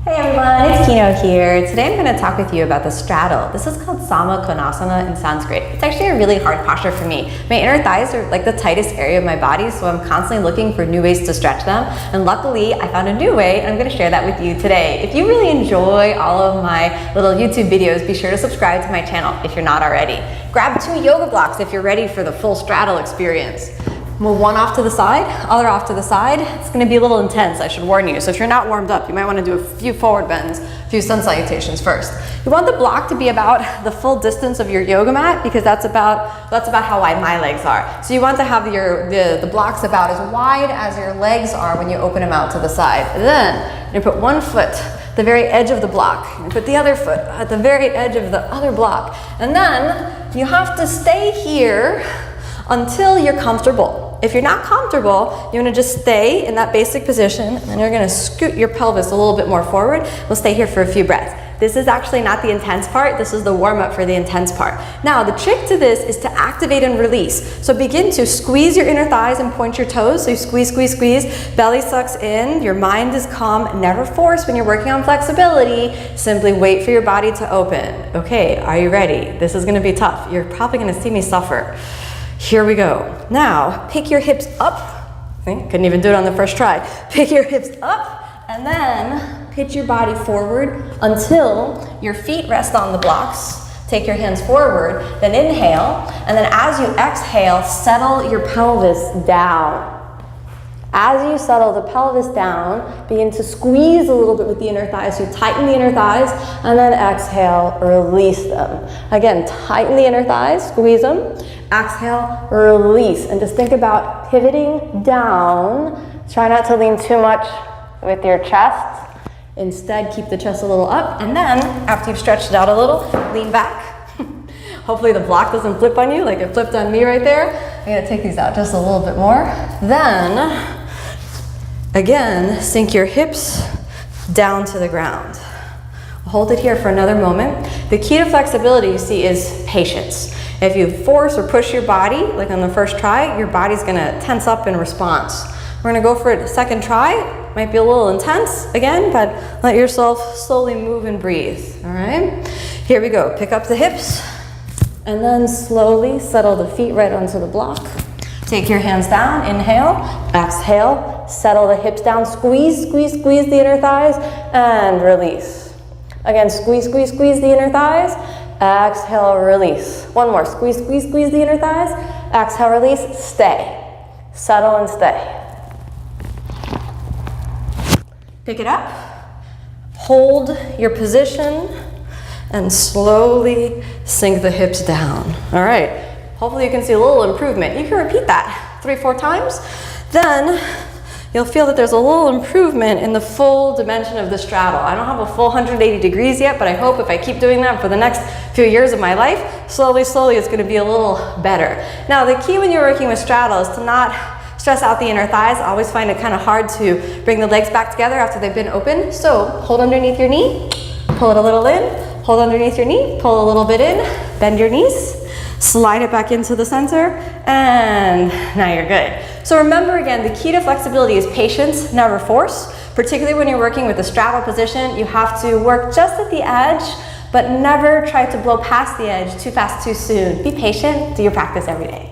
Hey everyone, it's Kino here. Today I'm going to talk with you about the straddle. This is called Sama Konasana in Sanskrit. It's actually a really hard posture for me. My inner thighs are like the tightest area of my body, so I'm constantly looking for new ways to stretch them. And luckily, I found a new way, and I'm going to share that with you today. If you really enjoy all of my little YouTube videos, be sure to subscribe to my channel if you're not already. Grab 2 yoga blocks if you're ready for the full straddle experience. Move one off to the side, other off to the side. It's going to be a little intense, I should warn you. So if you're not warmed up, you might want to do a few forward bends, a few sun salutations first. You want the block to be about the full distance of your yoga mat because that's about how wide my legs are. So you want to have the blocks about as wide as your legs are when you open them out to the side. And then you put one foot at the very edge of the block. You put the other foot at the very edge of the other block. And then you have to stay here until you're comfortable. If you're not comfortable, you want to just stay in that basic position, and then you're going to scoot your pelvis a little bit more forward. We'll stay here for a few breaths. This is actually not the intense part. This is the warm-up for the intense part. Now, the trick to this is to activate and release. So begin to squeeze your inner thighs and point your toes. So you squeeze, squeeze, squeeze. Belly sucks in. Your mind is calm. Never force when you're working on flexibility. Simply wait for your body to open. Okay, are you ready? This is going to be tough. You're probably going to see me suffer. Here we go. Now, pick your hips up. Couldn't even do it on the first try. Pick your hips up and then pitch your body forward until your feet rest on the blocks. Take your hands forward, then inhale, and then as you exhale, settle your pelvis down. As you settle the pelvis down, begin to squeeze a little bit with the inner thighs. So tighten the inner thighs, and then exhale, release them. Again, tighten the inner thighs, squeeze them. Exhale, release. And just think about pivoting down. Try not to lean too much with your chest. Instead, keep the chest a little up. And then, after you've stretched it out a little, lean back. Hopefully the block doesn't flip on you like it flipped on me right there. I'm going to take these out just a little bit more. Then, again, sink your hips down to the ground. Hold it here for another moment. The key to flexibility, you see, is patience. If you force or push your body, like on the first try, your body's going to tense up in response. We're going to go for it a second try. Might be a little intense again, but let yourself slowly move and breathe. All right? Here we go. Pick up the hips and then slowly settle the feet right onto the block. Take your hands down, inhale, exhale, settle the hips down, squeeze, squeeze, squeeze the inner thighs, and release. Again, squeeze, squeeze, squeeze the inner thighs, exhale, release. One more, squeeze, squeeze, squeeze the inner thighs, exhale, release, stay. Settle and stay. Pick it up, hold your position, and slowly sink the hips down. All right. Hopefully you can see a little improvement. You can repeat that 3-4 times. Then you'll feel that there's a little improvement in the full dimension of the straddle. I don't have a full 180 degrees yet, but I hope if I keep doing that for the next few years of my life, slowly, slowly it's going to be a little better. Now, the key when you're working with straddle is to not stress out the inner thighs. I always find it kind of hard to bring the legs back together after they've been open. So hold underneath your knee, pull it a little in, hold underneath your knee, pull a little bit in, bend your knees. Slide it back into the center, and now you're good. So remember again, the key to flexibility is patience, never force. Particularly when you're working with the straddle position, you have to work just at the edge, but never try to blow past the edge too fast, too soon. Be patient, do your practice every day.